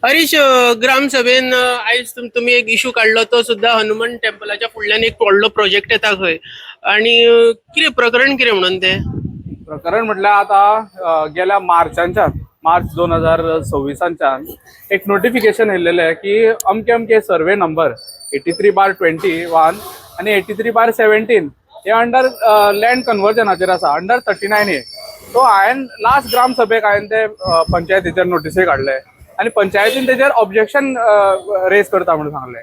हरीश, ग्रामसभेन आयज तुम्ही एक इशू काढलो तो सुद्धा हनुमान टेम्पलाच्या फुडल्यान एक व्हडलो प्रोजेक्ट येता खंय आणि कितें प्रकरण कितें म्हणून ते प्रकरण म्हटल्यार आता गेल्या मार्च 2026 एक नोटिफिकेशन येयलेले की अमके अमके सर्वे नंबर 83/21 आणि 83/17 हे अंडर लँड कन्वर्जनाचेर आसा, अंडर 39A. सो हांवें लास्ट ग्रामसभेक हांवें ते पंचायतीचेर नोटीसय काडले आणि पंचायतीन तेजेर ऑब्जेक्शन रेज करता म्हणून सांगले.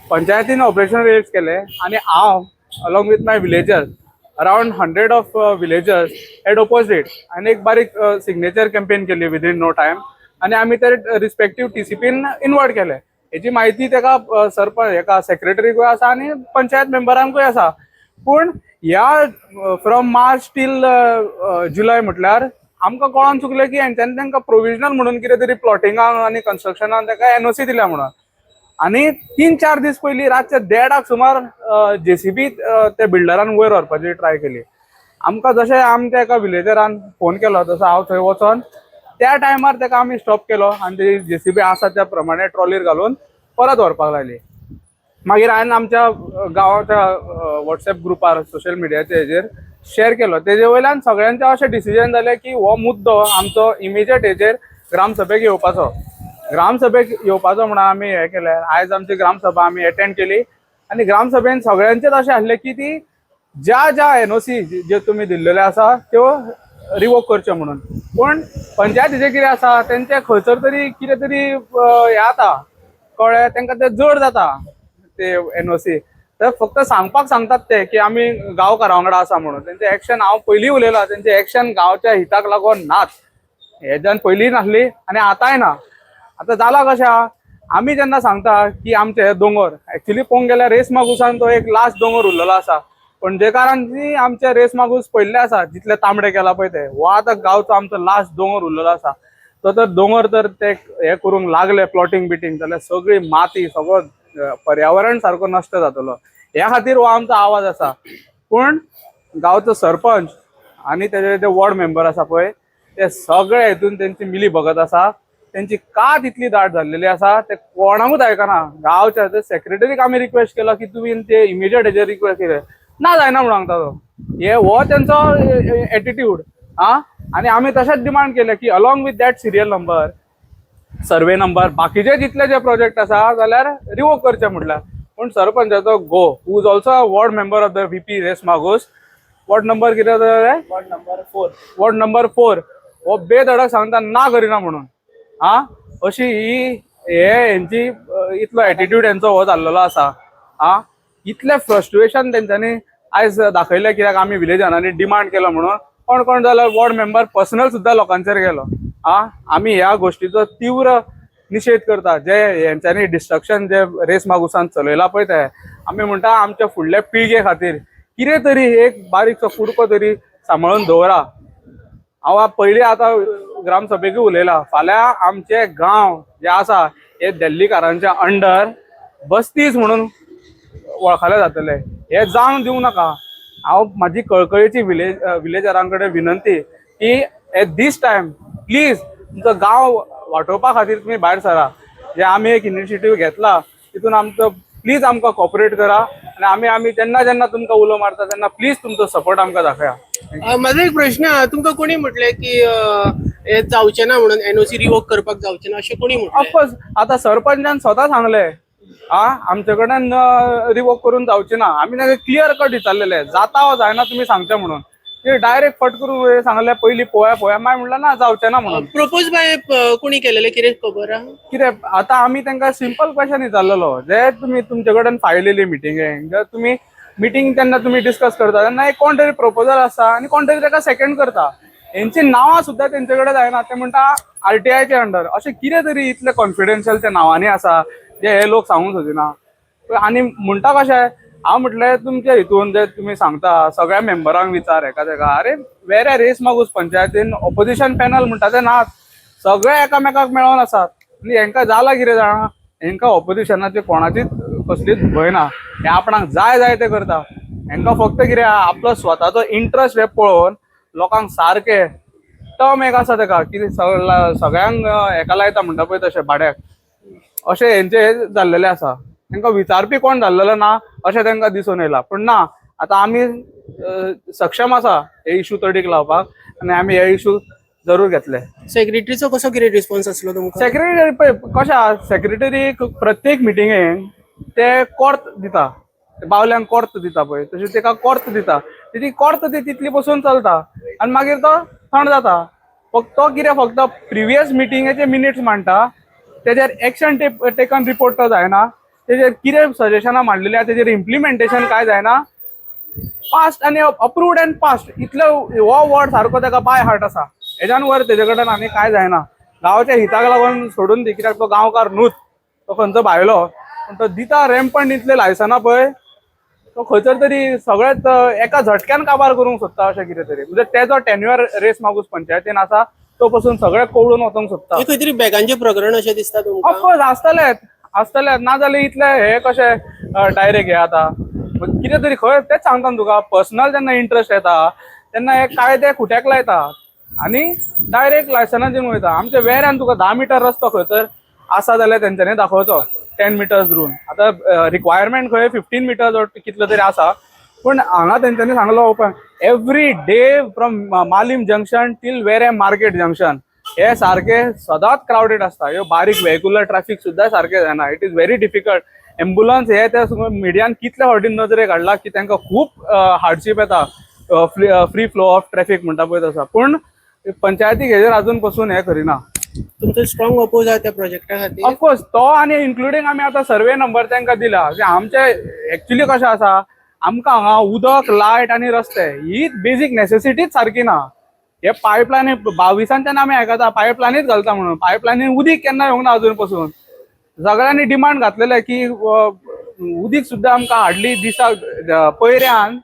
पंचायतीन ऑब्जेक्शन रेज केले आणि हांव along with my villagers around 100 of villagers at opposite आणि एक बारीक सिग्नेचर कॅम्पेन केली विदिन नो टाइम आणि आम्ही ते रिस्पेक्टिव्ह टीसीपीन इन्व्हॉल्ट केले. हेची माहिती तेका सरपंच एका सेक्रेटरीकूय आसा आणि पंचायत मेंबरांकूय आसा. पूण ह्या फ्रॉम मार्च टील जुलय म्हटल्यार आमकां कळोन चुकलें की हांच्यानी तांकां प्रोविजनल म्हणून कितें तरी प्लॉटिंगाक आणि कन्स्ट्रक्शनाक ताका एनओसी दिल्या म्हणून. आणि 3-4 दीस पयलीं रातचे 1:30 सुमार जेसीबी त्या बिल्डरान वयर व्हरपाची ट्राय केली. आमकां जशें आमच्या एका विलेजरान फोन केलो तसो हांव थंय वचोन त्या टायमार ताका आमी स्टॉप केलो आनी ती जेसीबी आसा त्या प्रमाणे ट्रॉलीर घालून परत व्हरपाक लायली. मागीर हांवें आमच्या गांवाच्या व्हॉट्सएप ग्रुपार सोशल मिडियाचे हेजेर शेअर केलो. तेजे वयल्यान सगळ्यांचें अशें डिसिजन जालें की हो मुद्दो आमचो इमिजिएट हेजेर ग्रामसभेक येवपाचो. ग्रामसभेक येवपाचो म्हणून आमी हें केलें. आयज आमची ग्रामसभा आमी अटेंड केली आणि ग्रामसभेन सगळ्यांचेच अशें आसलें की ती ज्या एनओसी जे तुमी दिल्लेल्यो आसा त्यो रिवोक करच्यो म्हणून. पूण पंचायतीचें कितें आसा तेंचे खंयसर तरी कितें तरी हें जाता कळ्ळें, तांकां तें जड जाता ते एनओसी. तर फक्त सांगपाक सांगतात ते की आमी गांवकारां वांगडा आसा म्हणून. तेंचे एक्शन हांव पयलीं उलयलां, तेंचे एक्शन गांवच्या हिताक लागून नात. हेज्यान पयलीं नासली आनी आतांय ना. आता जाला कशा आम्ही जेन्ना सांगता की आमचे हे दोंगर ऍक्च्युली पळोवंक गेल्यार रेस मागुसान तो एक लास्ट दोंगर उरलेलो आसा. पणजेकारांनी आमचे रेस मागूस पयल्ले आसा जितले तांबडे केला पळय ते. हो आतां गांवचो आमचो लास्ट दोंगर उरलेलो आसा. तो तर दोंगर तर ते हे करूंक लागले प्लॉटिंग बिटींग जाल्यार सगळी माती सगळो पर्यावरण सारको नश्ट जातलो. ह्या खातीर हो आमचो आवाज आसा. पूण गांवचो सरपंच आणि तेजे जे वॉर्ड मेंबर आसा पळय ते सगळे हितून तेंची मिली भगत आसा. त्यांची कात इतली दाट झालेली आसा ते कोणाकूच आयकना. गांवच्या सेक्रेटरीक आमी रिक्वेस्ट केला की तुमी ते इमिजिएट हेजेर रिक्वेस्ट केले ना, जायना म्हणून सांगता तो. हे हो तेंचो एटिट्यूड. आणि आमी तशेंच डिमांड केले की along with that serial number survey number बाकीचे जितले जे प्रोजेक्ट आसा जाल्यार रिवोक करचे म्हटल्यार. पूण सरपंचाचो गो who is also ward member of the VP race मागोस, वॉर्ड नंबर कितें वॉर्ड नंबर 4 हो बेधडक सांगता ना करिना म्हणून. अशी ही यांची इतलो एटिट्यूड यांचो हो जाल्लेलो आसा. इतले फ्रस्ट्रेशन तेंच्यांनी आयज दाखयले कित्याक आमी विलेजांनी डिमांड केलो म्हणून. कोण कोण जाल्यार वॉर्ड मेंबर पर्सनल सुद्धा लोकांचेर गेलो. आमी ह्या गोष्टीचो तीव्र निषेध करता. जे यांच्यानी डिस्ट्रक्शन जे रेस मागुसान चलयला पळय ते आमी म्हणटा आमच्या फुडल्या पिळगे खातीर कितें तरी एक बारीकसो कुडको तरी सांबाळून दवरा. हांव पयलीं आतां ग्रामसभेकूय उलयला. फाल्यां आमचे गांव जे आसा हे दिल्लीकारांच्या अंडर बस्तीज म्हणून वळखले जातले. हे जावंक दिवं नाका. हांव म्हाजी कळकळीची विलेजरां कडेन विनंती की एट दीस टायम प्लीज तुमचो गांव वांटोवपा खातीर तुमी भायर सरा. जे आमी एक इनिशिएटीव घेतला तितून आमचो प्लीज आमकां कॉपरेट करा आणि आमी जेन्ना जेन्ना तुमकां उलो मारता तेन्ना प्लीज तुमचो सपोर्ट आमकां दाखया. माझा एक प्रश्न आहे, तुमकां कोणी म्हटले की हे जावचे ना म्हणून एनओसी रिवोक करपाक जावचे ना अशें कोणी म्हटलें? ऑफकोर्स आता सरपंचान स्वता सांगले आमचे कडल्यान रिवोक करून जावचे ना. आमी ताका क्लियर कट विचारलेले जाता वा जायना तुमी सांगचे म्हणून. ते डायरेक्ट फट करून सांगले पयलीं पळोवया मागीर म्हणलें ना जावचे ना म्हणून. प्रपोज बाय कोणी केलेले कितें खबर आहा? कितें आता आमी तांकां सिंपल क्वेश्चन विचारलेलो जे तुमी तुमचे कडेन फायल येयली मिटिंगेक जर तुमी मिटींग तेन्ना तुमी डिस्कस करता तेन्ना एक कोण तरी प्रपोजल आसा आनी कोण तरी ताका सेकंड करता. हेंची नांवां सुद्दां तेंचे कडेन जायना. ते म्हणटा RTIचे अंडर अशें कितें तरी इतले कॉन्फिडेन्शियल ते नांवांनी आसा जे हे लोक सांगूंक सोदिना. आनी म्हणटा कशें हांव म्हटलें तुमच्या हितून जे तुमी सांगता सगळ्या मेंबरांक विचार हेका तेका. अरे वेरे रेस मागूस पंचायतीन ऑपोजिशन पॅनल म्हणटा ते नात. सगळे एकामेकाक मेळोन आसात आनी हेंकां जाला कितें जाणा हेंकां ऑपोजिशनाची कोणाचीच कसलीच भंय ना. हे आपणाक जाय ते करता. हेंकां फक्त कितें आपलो स्वताचो इंट्रस्ट हे पळोवन लोकांक सारके टर्म एक आसा तेका कितें सगळ्यांक हेका लायता म्हणटा पळय तशें भाड्याक अशें हेंचे जाल्लेले आसा. तांकां विचारपी कोण जाल्लेलो ना अशें तांकां दिसून येयला. पूण ना, आतां आमी सक्षम आसा हे इशू तडीक लावपाक आनी आमी हे इशू जरूर घेतले. सेक्रेटरीचो कसो कितें रिस्पॉन्स आसलो तुमकां? सेक्रेटरी पळय कशें आहा, सेक्रेटरी प्रत्येक मिटिंगेक ते कोर्त दिता, बावल्यांक कोर्त दिता पळय तशें ताका कोर्त दिता. ती कोर्त ती तितली बसून चलता आनी मागीर तो थंड जाता. फक्त तो कितें फक्त प्रिवियस मिटिंगेचे मिनिट्स मांडटा, तेजेर एक्शन टेकन रिपोर्ट तो जायना, तेजेर कितें सजेशनां मांडलेली आहा तेजेर इम्प्लिमेंटेशन काय जायना. पास्ट आनी अप्रूव्ड एंड पास्ट इतलो हो वर्ड सारको ताका बाय हार्ट आसा. हेज्यान वर तेजे कडेन आनी काय जायना. गांवच्या हिताक लागून सोडून दी, कित्याक तो गांवकार न्हूच, तो खंयचो भायलो, पूण तो दिता रॅम्पंट इतले लायसनां पळय, तो खंयसर तरी सगळेंच एका झटक्यान काबार करूंक सोदता अशें कितें तरी. म्हणजे तेजो टेन्युअर रेस मागूस पंचायतीन आसा तो पसून सगळें कवळून वचोंक सोदता. खंय तरी बॅगांचें प्रकरण अशें दिसता तुमकां? ऑफकोर्स आसतलेच नाजाल्यार इतले हे कशें डायरेक्ट हे आतां कितें तरी खंय तेच सांगता तुका. पर्सनल जेन्ना इंट्रस्ट येता तेन्ना हे कायदे खुट्याक लायता आनी डायरेक्ट लायसनां दिवन वयता. आमच्या वेऱ्यान तुका 10 मिटर रस्तो खंय तर आसा जाल्यार तेंच्यांनी दाखोवचो 10 मिटर्स रूल. आतां रिक्वायरमेंट खंय 15 मिटर्स ऑर कितलो तरी आसा, पूण हांगा तेंच्यांनी सांगलो open every day from Malim junction till Verem market junction हे सारखे सदांच क्राउडेड आसता. ह्यो बारीक व्हेहिक्युलर ट्रॅफिक सुद्दां सारकें जायना. It is very difficult. Ambulance हे त्या मिडियान कितले फावटी नजरेक हाडला की तांकां खूब हार्डशीप येता. फ्री फ्लो ऑफ ट्रॅफिक म्हणटा पळय तसा. पूण पंचायतीक हेजेर अजून पसून हे करिना. तुमचो स्ट्रॉंग अपोज आहा त्या प्रोजेक्टा खातीर? ऑफकोर्स तो आनी इन्क्लुडींग आमी आतां सर्वे नंबर तांकां दिला. आमचे एक्चुली कशें आसा, आमकां हांगा उदक, लायट आनी रस्ते ही बेजीक नेसेसिटीच सारकी ना. हे पायपलायनी 22च्यान आमी आयकता पायपलायनीच घालता म्हणून. पायपलायनीन उदीक केन्ना येवंक ना अजून पसून. सगळ्यांनी डिमांड घातलेले की उदीक सुद्दां आमकां हार्डली दिसाक पयऱ्यान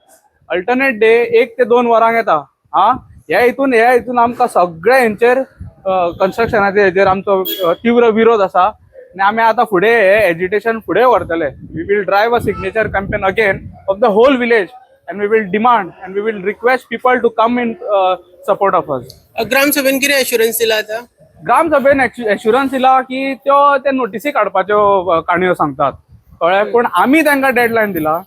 अल्टरनेट डे 1 ते 2 वरांक येता. ह्या हितून आमकां सगळे हेंचेर कन्स्ट्रक्शनाचे हेजेर आमचो तीव्र विरोध आसा आनी आमी आतां फुडें हे एजिटेशन फुडें व्हरतले. We will drive a signature campaign again of the whole village and we will demand and we will request people to come in support of us. ग्राम सभेन कितें एश्युरन्स दिला आतां? ग्राम सभेन एश्युरन्स दिला की ते नोटिसी काडपाच्यो काणयो सांगतात कळ्ळें. पूण आमी तांकां डेडलायन दिला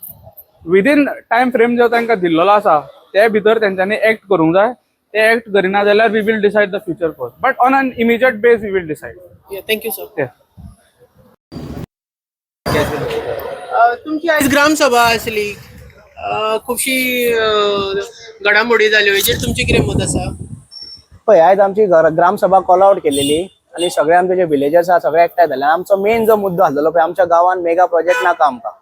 विदीन टायम फ्रेम जो तांकां दिल्लो आसा ते भितर तेंच्यांनी एक्ट करूंक जाय. ते एक्ट करिना जाल्यार we will decide the future course, but on an immediate base we will decide. Thank you sir. तुमची आयज ग्राम सभा आसली, खुबशी घडामोडी जाल्यो, हेजेर तुमचें कितें मत आसा? पळय आयज आमची ग्राम सभा कॉल आउट केलेली आनी सगळे आमचे जे विलेजर्स आहा सगळे एकठांय जाले. आमचो मेन जो मुद्दो आसलेलो पळय, आमच्या गांवांत मेगा प्रोजेक्ट नाका आमकां,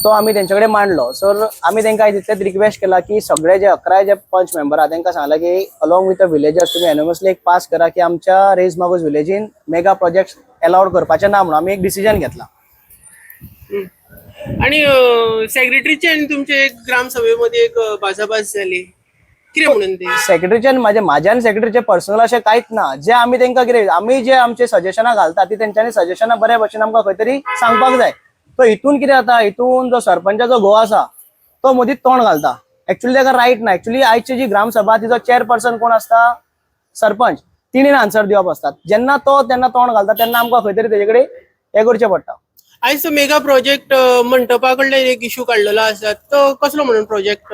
तो आमी तेंचे कडेन मांडलो. सो आमी तांकां आयज इतलेच रिक्वेस्ट केला की सगळे जे 11 जे पंच मेंबर आहा तांकां सांगला की अलॉंग विथ द विलेजर्स तुमी एनोमसली एक पास करा की आमच्या raise Magos विलेजीन mega project allowed करपाचे ना म्हणून आमी एक डिसिजन घेतला. आणि सेक्रेटरीचे आणि तुमचे एक ग्राम सभेमध्ये एक भासाभास जाली, कितें म्हणून ते? सेक्रेटरीचे म्हाज्या आनी सेक्रेटरीचे पर्सनल अशें कांयच ना. जे आमी तांकां कितें आमी जे आमचे सजेशनां घालता ती तेंच्यांनी सजेशनां बऱ्या भशेन आमकां खंय तरी सांगपाक जाय. तो हितून कितें जाता, हितून जो सरपंचाचो घोव आसा तो मदींच तोंड घालता. एक्चुअली ताका रायट ना. एक्चुअली आयची जी ग्रामसभा तिचो चेअरपर्सन कोण आसता, सरपंच, तिणेन आन्सर दिवप आसता. जेन्ना तो तेन्ना तोंड घालता तेन्ना आमकां खंय तरी तेजे कडेन हें करचें पडटा. आयज तो मेगा प्रोजेक्ट मंडपा कडल्यान एक इशू काडलेलो आसा, तो कसलो म्हणून प्रोजेक्ट?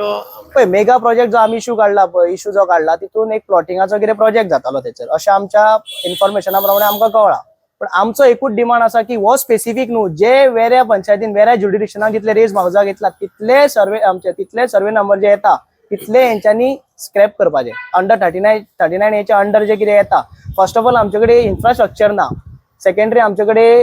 पळय मेगा प्रोजेक्ट जो आमी इशू काडला पळय, इशू जो काडला तितून एक प्लॉटिंगाचो कितें प्रोजेक्ट जातालो तेचेर अशें आमच्या इन्फॉर्मेशना प्रमाणे आमकां कळ्ळा. पण आमचो एकूच डिमांड आसा की हो स्पेसिफीक न्हू, जे वेऱ्या पंचायतीन वेऱ्या ज्युडिडिक्शनान जितले रेज मावजा घेतला तितले सर्वे नंबर जे येता तितले हेंच्यांनी स्क्रॅप करपाचे. अंडर 39 हेच्या अंडर जे कितें येता, फर्स्ट ऑफ ऑल आमचे कडेन इन्फ्रास्ट्रक्चर ना. सेकंडरी आमचे कडेन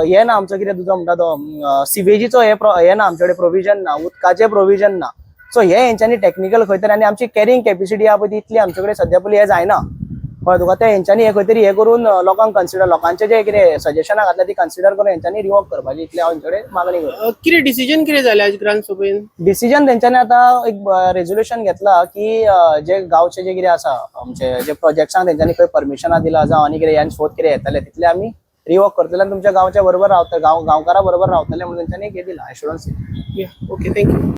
हे ना, आमचो कितें तुजो म्हणटा तो सिवेजीचो हे ना, आमचे कडेन प्रोविजन ना, उदकाचे प्रोविजन ना. सो हे हेंच्यांनी टेक्निकल खंय तरी आनी आमची कॅरिंग कॅपेसिटी आहा पळय तितली आमचे कडेन सद्या पयलीं हे जायना. कळ्ळें तुका. ते हेंच्यांनी हे खंय तरी हे करून लोकांक कन्सिडर, लोकांचे जे कितें सजेशनां घातल्या ती कन्सिडर करून हेंच्यांनी रिवोक करपाची, इतली हांव हेंचे कडेन मागणी करता. कितें डिसिजन कितें जालें आज ग्राम सभेन? डिसिजन तेंच्यांनी आतां एक रेजोल्युशन घेतला की जे गांवचे जे कितें आसा आमचे जे प्रोजेक्ट्सांक तेंच्यांनी खंय परमिशनां दिला जावं आनी कितें ह्यान कितें येतले तितले आमी रिवोक करतले आनी तुमच्या गांवच्या बरोबर रावतले, गांवकारा बरोबर रावतले म्हणून तेंच्यांनी हे दिला एश्युरन्स. Okay, thank you.